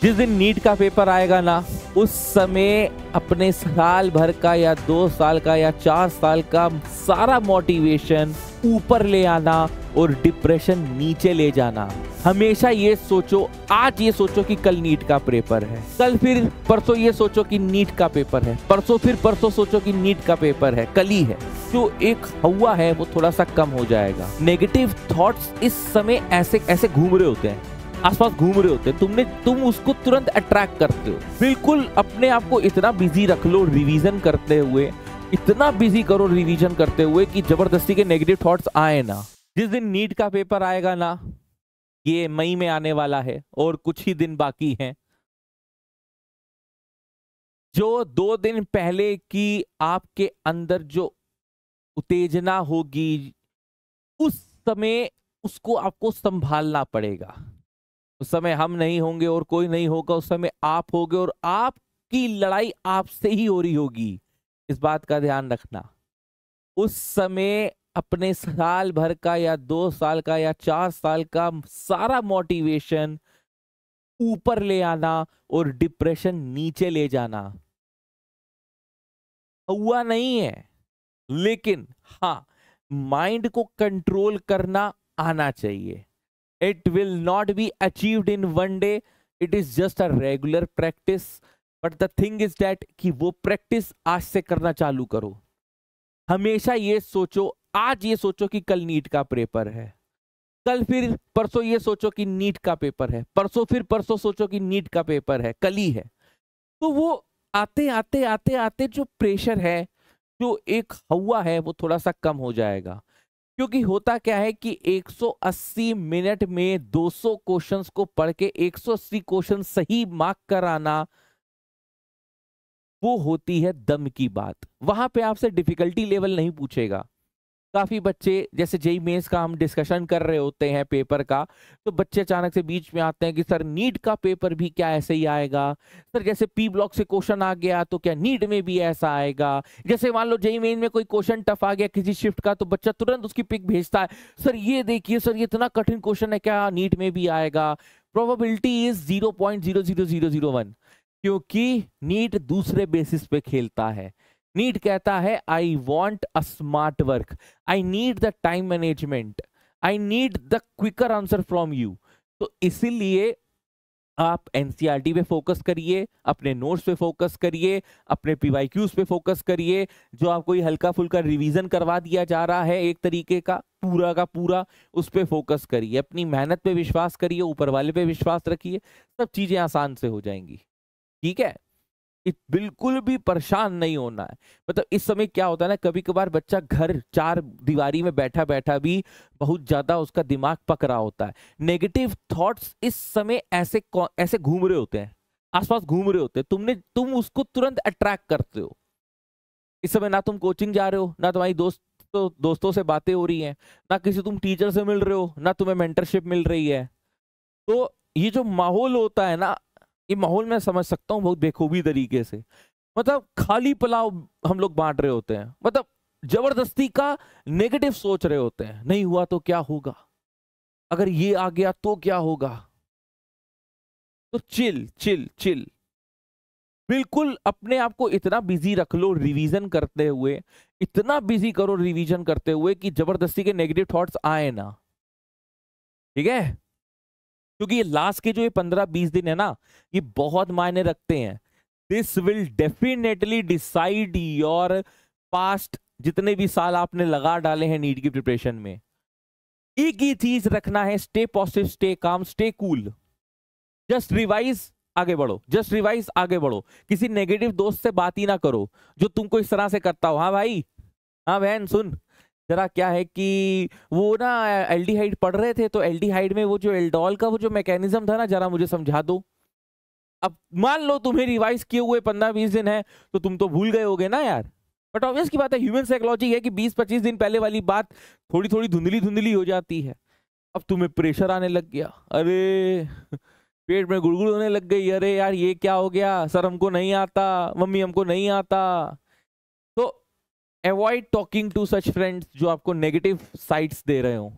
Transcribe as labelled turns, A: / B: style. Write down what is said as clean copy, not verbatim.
A: जिस दिन नीट का पेपर आएगा ना, उस समय अपने साल भर का या 2 साल का या 4 साल का सारा मोटिवेशन ऊपर ले आना और डिप्रेशन नीचे ले जाना। हमेशा ये सोचो, आज ये सोचो कि कल नीट का पेपर है, कल फिर परसों ये सोचो कि नीट का पेपर है, परसों फिर परसों सोचो कि नीट का पेपर है, कल ही है। जो एक हवा है वो थोड़ा सा कम हो जाएगा। नेगेटिव थॉट्स इस समय ऐसे ऐसे घूम रहे होते हैं, आसपास घूम रहे होते हैं, तुम उसको तुरंत अट्रैक्ट करते हो। बिल्कुल अपने आप को इतना बिजी रख लो रिवीजन करते हुए, इतना बिजी करो रिवीजन करते हुए कि जबरदस्ती के नेगेटिव थॉट्स आए ना। जिस दिन नीट का पेपर आएगा ना, ये मई में आने वाला है और कुछ ही दिन बाकी हैं, जो 2 दिन पहले की आपके अंदर जो उत्तेजना होगी, उस समय उसको आपको संभालना पड़ेगा। उस समय हम नहीं होंगे और कोई नहीं होगा, उस समय आप होगे और आपकी लड़ाई आपसे ही हो रही होगी। इस बात का ध्यान रखना। उस समय अपने साल भर का या 2 साल का या 4 साल का सारा मोटिवेशन ऊपर ले आना और डिप्रेशन नीचे ले जाना हुआ नहीं है, लेकिन हाँ, माइंड को कंट्रोल करना आना चाहिए। It will not be achieved in one day. It is just a regular practice. But the thing is that कि वो प्रैक्टिस आज से करना चालू करो। हमेशा ये सोचो, आज ये सोचो कि कल नीट का पेपर है, कल फिर परसों ये सोचो कि नीट का पेपर है, परसों फिर परसों सोचो कि नीट का पेपर है, कल ही है। तो वो आते आते आते आते जो प्रेशर है, जो एक हवा है, वो थोड़ा सा कम हो जाएगा। क्योंकि होता क्या है कि 180 मिनट में 200 क्वेश्चंस को पढ़ के 180 क्वेश्चन सही मार्क कराना, वो होती है दम की बात। वहां पे आपसे डिफिकल्टी लेवल नहीं पूछेगा। काफी बच्चे, जैसे जेईई मेंस का हम डिस्कशन कर रहे होते हैं पेपर का, तो बच्चे अचानक से बीच में आते हैं कि सर नीट का पेपर भी क्या ऐसे ही आएगा, सर जैसे पी ब्लॉक से क्वेश्चन आ गया तो क्या नीट में भी ऐसा आएगा। जैसे मान लो जेईई मेन में कोई क्वेश्चन टफ आ गया किसी शिफ्ट का, तो बच्चा तुरंत उसकी पिक भेजता है, सर ये देखिए सर ये इतना कठिन क्वेश्चन है, क्या नीट में भी आएगा। प्रोबेबिलिटी इज 0.00001, क्योंकि नीट दूसरे बेसिस पे खेलता है। नीट कहता है I want a smart work, I need the time management, I need the quicker answer from you. तो इसीलिए आप एनसीईआरटी पे फोकस करिए, अपने नोट्स पे फोकस करिए, अपने पीवाईक्यूज पे फोकस करिए। जो आपको ये हल्का फुल्का रिवीजन करवा दिया जा रहा है एक तरीके का पूरा, उस पे फोकस करिए। अपनी मेहनत पे विश्वास करिए, ऊपर वाले पे विश्वास रखिए, सब चीजें आसान से हो जाएंगी। ठीक है, बिल्कुल भी परेशान नहीं होना है। मतलब इस समय क्या होता है ना, कभी कभार बच्चा घर 4 दीवारी में बैठा बैठा भी बहुत ज्यादा उसका दिमाग पक रहा होता है। नेगेटिव थॉट्स इस समय ऐसे ऐसे घूम रहे होते हैं, आसपास घूम रहे होते हैं, तुम उसको तुरंत अट्रैक्ट करते हो। इस समय ना तुम कोचिंग जा रहे हो, ना तुम्हारी दोस्तों से बातें हो रही हैं, ना किसी तुम टीचर से मिल रहे हो, ना तुम्हें मेंटरशिप मिल रही है। तो ये जो माहौल होता है ना, ये माहौल मैं समझ सकता हूँ बहुत बेखूबी तरीके से। मतलब खाली पुलाव हम लोग बांट रहे होते हैं, मतलब जबरदस्ती का नेगेटिव सोच रहे होते हैं। नहीं हुआ तो क्या होगा, अगर ये आ गया तो क्या होगा। तो चिल चिल चिल, बिल्कुल अपने आप को इतना बिजी रख लो रिवीजन करते हुए, इतना बिजी करो रिवीजन करते हुए कि जबरदस्ती के नेगेटिव थॉट्स आए ना। ठीक है, क्योंकि ये लास्ट के जो ये 15-20 दिन है ना, ये बहुत मायने रखते हैं। This will definitely decide your past, जितने भी साल आपने लगा डाले हैं नीट की प्रिपरेशन में। एक ही चीज रखना है, stay positive, stay calm, stay cool. Just revise, आगे बढ़ो, जस्ट रिवाइज, आगे बढ़ो। किसी नेगेटिव दोस्त से बात ही ना करो जो तुमको इस तरह से करता हो। हाँ भाई, हाँ बहन सुन, जरा क्या है कि वो ना एल्डिहाइड पढ़ रहे थे, तो एल्डिहाइड में वो जो एल्डोल का वो जो मैकेनिज्म था ना, जरा मुझे समझा दो। अब मान लो तुम्हें रिवाइज किए हुए 15-20 दिन है, तो तुम तो भूल गए होगे ना यार। बट ऑब्वियस की बात है, ह्यूमन साइकोलॉजी है कि 20-25 दिन पहले वाली बात थोड़ी थोड़ी धुंधली धुंधली हो जाती है। अब तुम्हें प्रेशर आने लग गया, अरे पेट में गुड़गुड़ होने लग गई, अरे यार ये क्या हो गया, सर हमको नहीं आता, मम्मी हमको नहीं आता। तो avoid talking to such friends जो आपको नेगेटिव साइट्स दे रहे हो।